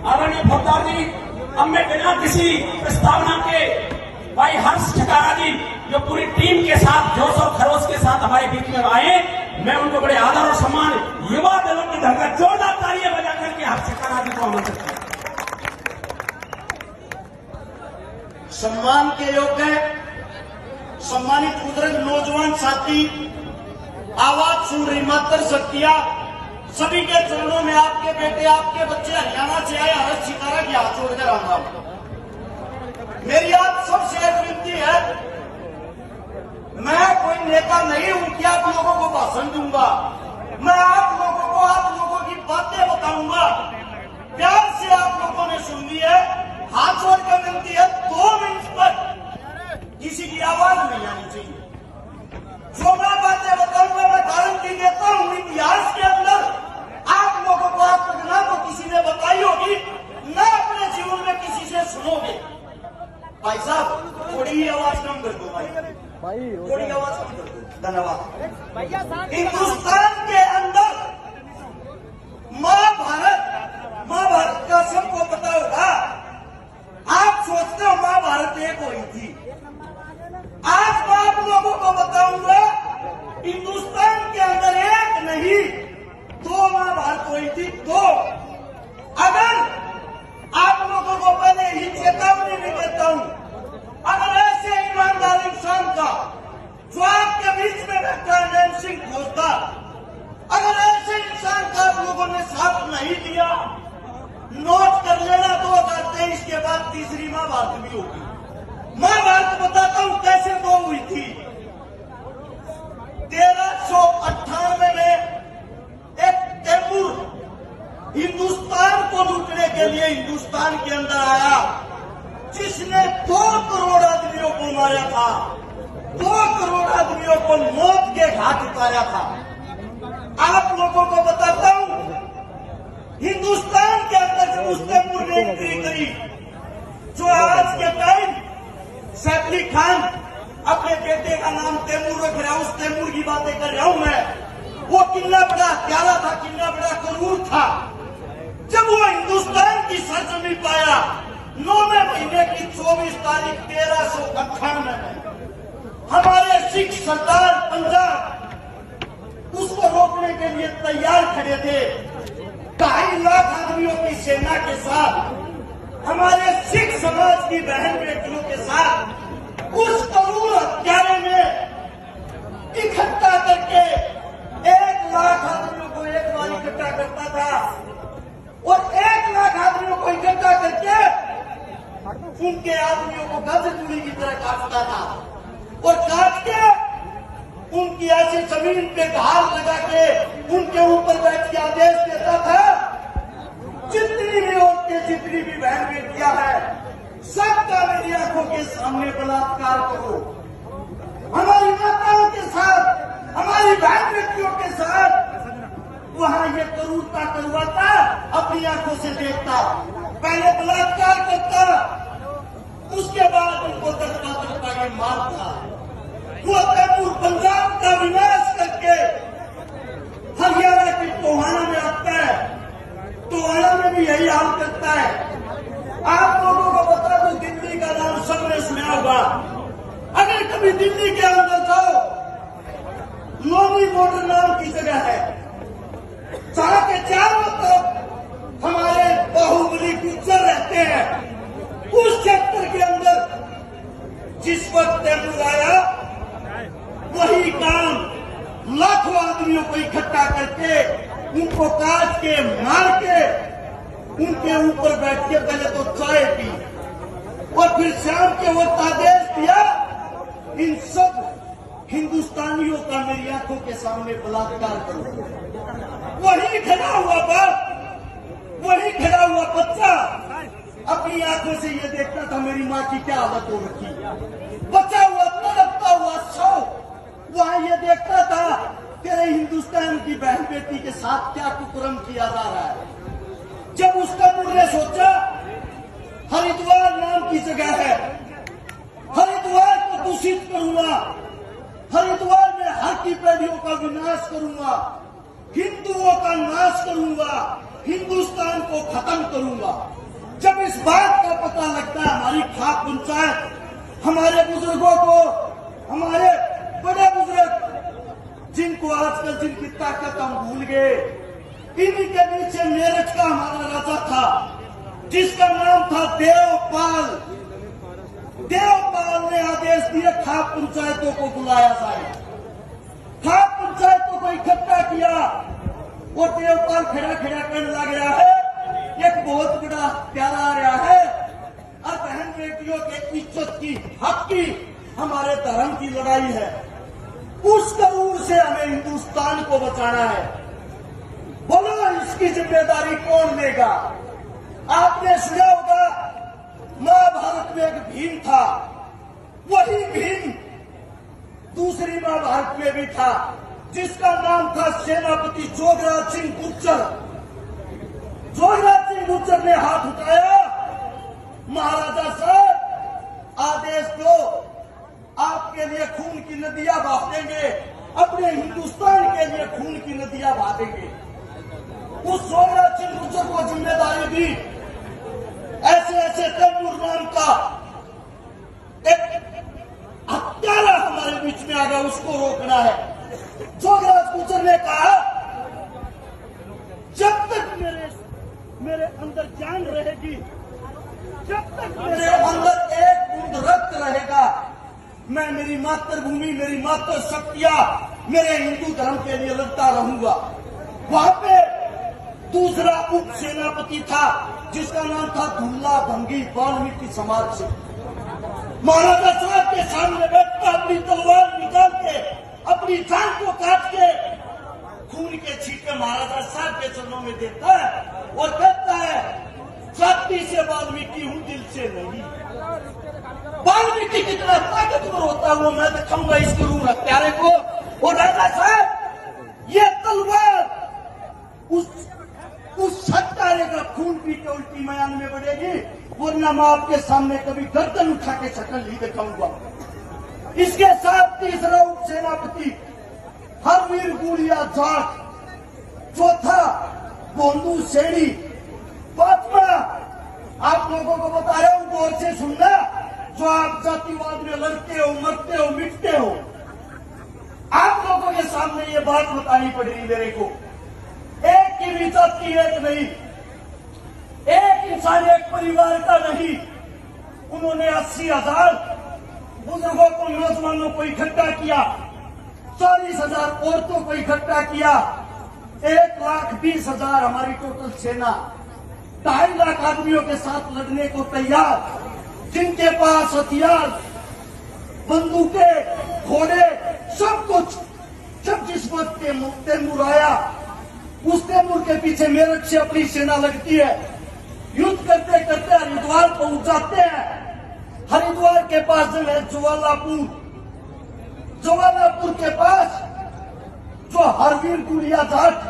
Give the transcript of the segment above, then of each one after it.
आदरणीय फौजदार जी, अब मैं बिना किसी प्रस्तावना के भाई हर्ष ठकारा जी जो पूरी टीम के साथ जोश और खरोश के साथ हमारे बीच में आए, मैं उनको बड़े आदर और सम्मान युवा दलों की धड़कन जोरदार तालियां बजा करके हर्ष ठकारा जी को आमंत्रित करता हूं। सम्मान के योग्य सम्मानित बुजुर्ग नौजवान साथी, आवाज सुन रही मातर शक्तियां, सभी के चरणों में आपके बेटे आपके बच्चे हरियाणा से आए हर्ष ठकारा की हाथ जोड़कर आऊंगा। मेरी आप सबसे एक विनती है, मैं कोई नेता नहीं हूं कि आप लोगों को भाषण दूंगा। मैं आप लोगों को आप लोगों की बातें बताऊंगा। प्यार से आप लोगों ने सुन ली है, हाथ जोड़कर विनती है 2 मिनट पर किसी की आवाज नहीं आनी चाहिए। जो मैं बातें बताऊंगा मैं गारंटी देता हूं इतिहास के अंदर आप लोगों को आज तक ना तो किसी ने बताई होगी, ना अपने जीवन में किसी से सुनोगे। भाई साहब थोड़ी आवाज कम कर दो, भाई थोड़ी आवाज कम कर दो, धन्यवाद। हिंदुस्तान के अंदर महाभारत का सबको पता होगा। आप सोचते हो महाभारत एक हुई थी, आज मैं आप लोगों को बताऊंगा हिंदुस्तान के अंदर एक नहीं 2 महाभारत हुई थी, 2। अगर आप लोगों को पहले ही चेतावनी भी देता हूं, अगर ऐसे ईमानदार इंसान का जो आपके बीच में बैठा है नैन सिंह फौजदार, अगर ऐसे इंसान का आप लोगों ने साथ नहीं दिया, नोट कर लेना 2023 के बाद तीसरी महाभारत भी होगी। महाभारत बताता हूं कैसे 2 हुई थी। 1398 में एक तैमूर हिंदुस्तान को लूटने के लिए हिंदुस्तान के अंदर आया, जिसने 2 करोड़ आदमियों को मारा था, 2 करोड़ आदमियों को मौत के घाट उतारा था। आप लोगों को बताता हूं हिंदुस्तान के अंदर जब उस तैमूर ने एंट्री करी, जो आज के टाइम सैफ अली खान अपने बेटे का नाम तैमूर रख रहा है, उस तैमूर की बातें कर रहा हूं मैं। वो कितना बड़ा हत्यारा था, कितना बड़ा क्रूर था। जब वो हिंदुस्तान की सरजमी पाया 9वें महीने की 24 तारीख 1398 में, हमारे सिख सरदार पंजाब उसको रोकने के लिए तैयार खड़े थे। 2.5 लाख आदमियों की सेना के साथ, हमारे सिख समाज की बहन बेटियों के साथ उस करूर हत्यारे में इकट्ठा करके 1 लाख आदमियों को एक बार इकट्ठा करता था और 1 लाख आदमियों को इकट्ठा करके उनके आदमियों को गजगुली की तरह काटता था और काट के उनकी ऐसी जमीन पे घाल लगा के उनके ऊपर बैठ के आदेश देता था, जितनी भी औरतें जितनी भी बहन बेटियां हैं सबका मेरी आंखों के सामने बलात्कार करो। हमारी माताओं के साथ, हमारी बहन बेटियों के साथ वहां ये क्रूरता करवाता, अपनी आंखों से देखता, पहले बलात्कार करता, उसके बाद उनको तड़पा के मारता। वो तैमूर पंजाब का विनाश करके हरियाणा की टोहाना में आता है, टोहाना में भी यही हाल करता है। आप लोगों को बता दूं, दिल्ली का नाम सबने सुना होगा। अगर कभी दिल्ली के अंदर जाओ, लोनी बॉर्डर नाम की जगह है, जहां के चारों तरफ हमारे बाहुबली गुज्जर रहते हैं। उस क्षेत्र के अंदर जिस वक्त तैमूर आया, वही काम लाखों आदमियों को इकट्ठा करके उनको काट के मार के उनके ऊपर बैठ के पहले तो चाय पी और फिर शाम के वक्त आदेश दिया, इन सब हिंदुस्तानियों का मेरी आंखों के सामने बलात्कार करो। वही खड़ा हुआ बाप, वही खड़ा हुआ बच्चा अपनी आंखों से ये देखता था मेरी माँ की क्या हालत हो रखी। बचा हुआ तड़पता हुआ सौ वहां ये देखता था तेरे हिंदुस्तान की बहन बेटी के साथ क्या कुकर्म किया जा रहा है। जब उसका ने सोचा हरिद्वार नाम की जगह है, हरिद्वार को दूषित करूंगा, हरिद्वार में हर की पीढ़ियों का विनाश करूंगा, हिंदुओं का नाश करूंगा, हिंदुस्तान को खत्म करूंगा। जब इस बात का पता लगता है, हमारी खाप पंचायत हमारे बुजुर्गों को, हमारे बड़े बुजुर्ग जिनको आजकल जिनकी ताकत हम भूल गए, इन्हीं के नीचे मेरठ का हमारा राजा था जिसका नाम था देवपाल। देवपाल ने आदेश दिए खाप पंचायतों को बुलाया जाए, खाप पंचायतों को इकट्ठा किया और देवपाल खड़ा खड़ा करने लग रहा है, एक बहुत बड़ा प्यारा आ रहा है, और बहन बेटियों के इज्जत की, हक की, हमारे धर्म की लड़ाई है। उस करूर से हमें हिंदुस्तान को बचाना है। बोलो इसकी जिम्मेदारी कौन लेगा? आपने सुना होगा महाभारत में एक भीम था, वही भीम दूसरी महाभारत में भी था जिसका नाम था सेनापति जोगराज सिंह गुर्जर। जोगराज सिंह गुर्जर ने हाथ उठाया, महाराजा साहब आदेश दो, आपके लिए खून की नदियां बहा देंगे, अपने हिंदुस्तान के लिए खून की नदियां बहा देंगे। उस जोगराज सिंह गुर्जर को जिम्मेदारी दी, ऐसे ऐसे तैमूर नाम का एक हत्यारा हमारे बीच में आ गया, उसको रोकना है। जोगराज गुर्जर ने कहा, जब तक मेरे अंदर जान रहेगी, जब तक मेरे अंदर एक बूंद रक्त रहेगा, मैं मेरी मातृभूमि, मेरी मातृ शक्तियां, मेरे हिंदू धर्म के लिए लड़ता रहूंगा। वहां पे दूसरा उप सेनापति था जिसका नाम था दुल्ला भंगी, वाल्मीकि समाज से। महाराजा साहब के सामने बैठता, अपनी तलवार निकाल के अपनी जान को काट के खून के छींटे महाराजा साहब के चरणों में देता है और कहता है, जाति से वाल्मीकि हूं, दिल से नहीं। वाल्मीकि कितना ताकतवर होता है वो मैं दिखाऊंगा इस क्रूर हत्यारे को। और राजा साहब ये तलवार उस हत्यारे का खून पी के उल्टी मयान में बढ़ेगी, वरना मैं आपके सामने कभी गर्दन उठा के शक्ल नहीं दिखाऊंगा। इसके साथ तीसरा उप सेनापति हरवीर गुड़िया जाट, चौथा बोंदू सेड़ी, पांचवा आप लोगों को बता रहा हूं, गौर से सुनना, जो आप जातिवाद में लड़ते हो, मरते हो, मिटते हो, आप लोगों के सामने ये बात बतानी पड़ रही मेरे को। एक की भी जाति एक नहीं, एक इंसान एक परिवार का नहीं। उन्होंने 80,000 बुजुर्गों को, नौजवानों को इकट्ठा किया, 40,000 औरतों को इकट्ठा किया, 1,20,000 हमारी टोटल सेना, 2.5 लाख आदमियों के साथ लड़ने को तैयार, जिनके पास हथियार, बंदूकें, घोड़े, सब कुछ। जब जिस वक्त तैमूर आया, उस तैमूर के पीछे मेरठ से अपनी सेना लगती है, युद्ध करते करते हरिद्वार पहुंच जाते हैं। हरिद्वार के पास जो है ज्वालापुर, ज्वालापुर के पास जो हरवीर गुड़िया जाट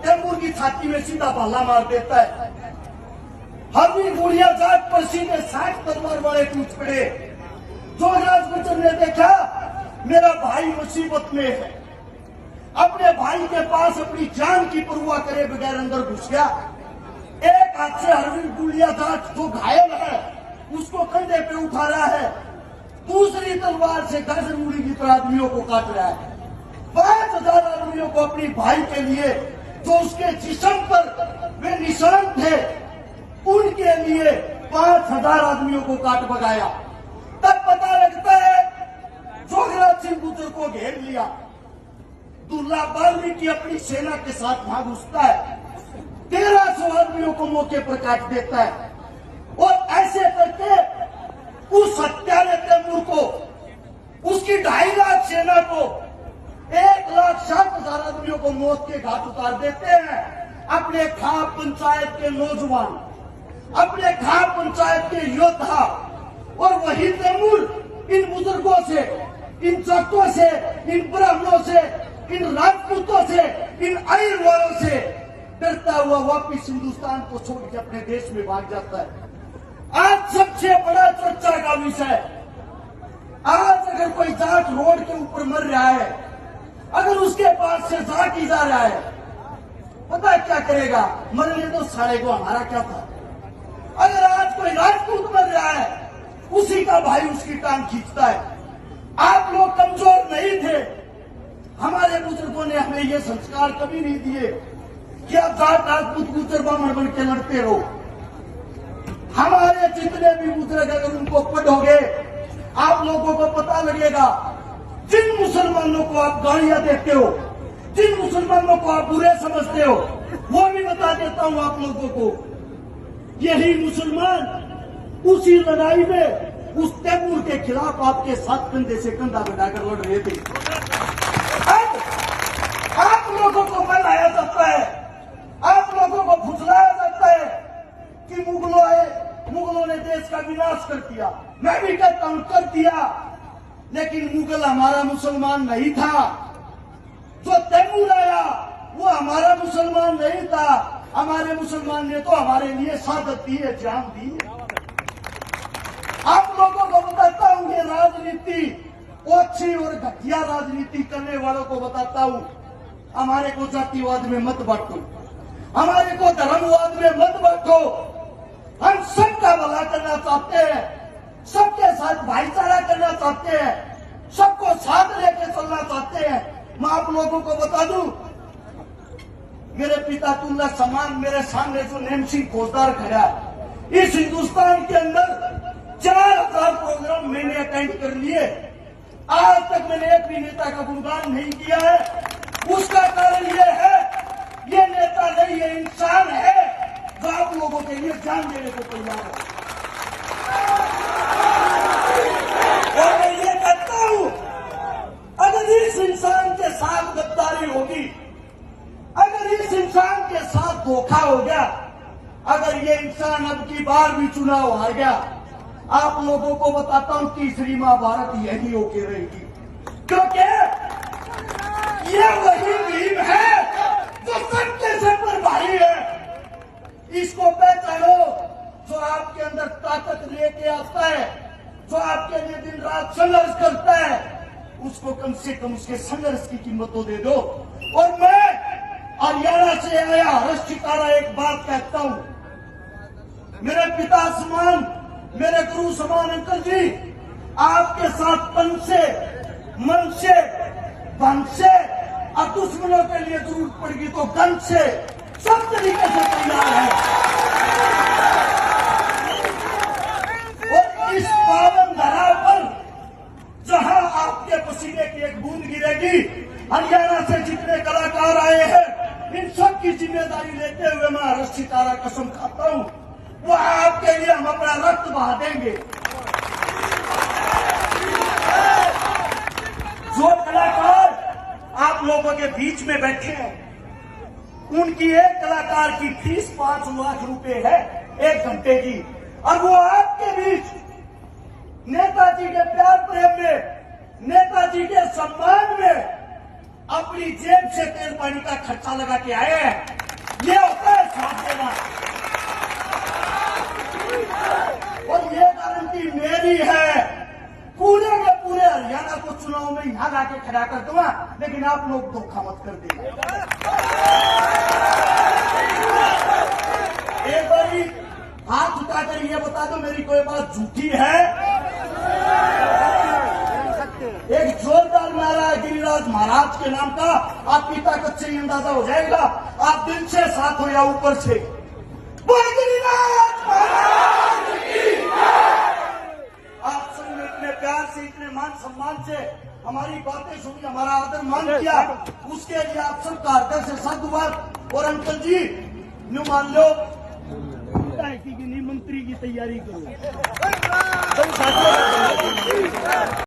तैमूर की छाती में सीधा भाला मार देता है। हरवीर गुड़िया जाट पर सीधे 60 तलवार वाले टूट पड़े। जोगराज गुर्जर ने देखा मेरा भाई मुसीबत में है, अपने भाई के पास अपनी जान की परवाह करे बगैर अंदर घुस गया। एक हाथ से हरवीर गुड़िया जाट जो घायल है उसको कंधे पे उठा रहा है, दूसरी तलवार से गाजर मूली की तरह आदमियों को काट रहा है। 5,000 आदमियों को अपनी भाई के लिए जो उसके जिस्म पर वे निशान थे, उनके लिए 5,000 आदमियों को काट भगाया। तब पता लगता है जोगराज सिंह गुर्जर को घेर लिया। दुल्ला वाल्मीकि अपनी सेना के साथ वहां घुसता है, 1300 आदमियों को मौके पर काट देता है और ऐसे करके उस हत्यारे तैमूर को, उसकी 2.5 लाख सेना को, 1,60,000 आदमियों को मौत के घाट उतार देते हैं। अपने खाप पंचायत के नौजवान, अपने खाप पंचायत के योद्धा, और वही तैमूर इन बुजुर्गों से, इन जाटों से, इन ब्राह्मणों से, इन राजपूतों से, इन आयर वालों से डरता हुआ वापिस हिंदुस्तान को छोड़ के अपने देश में भाग जाता है। आज सबसे बड़ा चर्चा का विषय, आज अगर कोई जाट रोड के ऊपर मर रहा है, अगर उसके पास से जाट ही जा रहा है, पता है क्या करेगा? मरने तो सारे को, हमारा क्या था? अगर आज कोई राजपूत मर रहा है, उसी का भाई उसकी टांग खींचता है। आप लोग कमजोर नहीं थे, हमारे बुजुर्गों ने हमें ये संस्कार कभी नहीं दिए कि आप जाट राजपूत गुजर बामण बन के लड़ते रहो। हमारे जितने भी बुजुर्ग, अगर उनको पढ़ोगे आप लोगों को पता लगेगा, जिन मुसलमानों को आप गालियां देते हो, जिन मुसलमानों को आप बुरे समझते हो, वो भी बता देता हूं आप लोगों को, यही मुसलमान उसी लड़ाई में उस तैमूर के खिलाफ आपके साथ कंधे से कंधा बढ़ाकर लड़ रहे थे। आप लोगों को बनाया जाता है, आप लोगों को फुसलाया जाता है कि मुगलों आए, मुगलों ने देश का विनाश कर दिया। मैं भी कहता हूं कर दिया, लेकिन मुगल हमारा मुसलमान नहीं था। जो तैमूर आया वो हमारा मुसलमान नहीं था। हमारे मुसलमान ने तो हमारे लिए शहादत दी है, जान दी है। आप लोगों को बताता हूं ये राजनीति, ओछी और घटिया राजनीति करने वालों को बताता हूं, हमारे को जातिवाद में मत बांटो, हमारे को धर्मवाद में मत बांटो। हम सबका भला करना चाहते हैं, सबके साथ भाईचारा करना चाहते हैं, सबको साथ लेकर चलना चाहते हैं। मैं आप लोगों को बता दूं, मेरे पिता तुल्ला समान मेरे सामने जो नेम सिंह फौजदार खड़ा है, इस हिंदुस्तान के अंदर 4000 प्रोग्राम मैंने अटेंड कर लिए, आज तक मैंने एक भी नेता का गुणगान नहीं किया है। उसका कारण ये है, ये नेता नहीं, ये इंसान है जो आप लोगों के लिए जान देने को तैयार है। और मैं ये कहता हूं, अगर इस इंसान के साथ गद्दारी होगी, अगर इस इंसान के साथ धोखा हो गया, अगर ये इंसान अब की बार भी चुनाव हार गया, आप लोगों को बताता हूं तीसरी महाभारत यही होके रहेगी। क्योंकि ये वही भीम है जो सबके सर पर भारी है। इसको पहचानो, जो आपके अंदर ताकत लेके आता है, जो आपके लिए दिन रात संघर्ष करता है, उसको कम से कम उसके संघर्ष की कीमत तो दे दो। और मैं हरियाणा से आया हर्ष चिकारा एक बात कहता हूं, मेरे पिता समान, मेरे गुरु समान अंकल जी, आपके साथ तन से, मन से, धन से, और दुश्मनों के लिए जरूरत पड़ेगी तो गन से, सब तरीके से तैयार है। और इस पावन धरा पर जहां आपके पसीने की एक बूंद गिरेगी, हरियाणा से जितने कलाकार आए हैं, इन सब की जिम्मेदारी लेते हुए मैं हर्ष चिकारा कसम खाता हूं, वो आपके लिए हम अपना रक्त बहा देंगे। जो कलाकार आप लोगों के बीच में बैठे हैं, उनकी एक कलाकार की फीस 5 लाख रुपए है 1 घंटे की, और वो आपके बीच नेताजी के प्यार प्रेम में, नेताजी के सम्मान में अपनी जेब से तेल पानी का खर्चा लगा के आए हैं। ये होता है साथ देना। और ये गारंटी मेरी है, पूरे के पूरे हरियाणा को चुनाव में यहां लाके खड़ा कर दूंगा, लेकिन आप लोग धोखा मत कर देंगे। एक बारी हाथ उठाकर ये बता दो मेरी कोई बात झूठी है। एक जोरदार नारा है गिरिराज महाराज के नाम का, आप पिता कच्चे ही अंदाजा हो जाएगा, आप दिल से साथ हो या ऊपर से। बोल गिरिराज महाराज की जय। आप सबने इतने प्यार से, इतने मान सम्मान से हमारी बातें सुनी, हमारा आदर मान किया, उसके लिए आप सब का हृदय से साधुवाद। और अंकल जी न्यू मान लो कि मंत्री की तैयारी करो।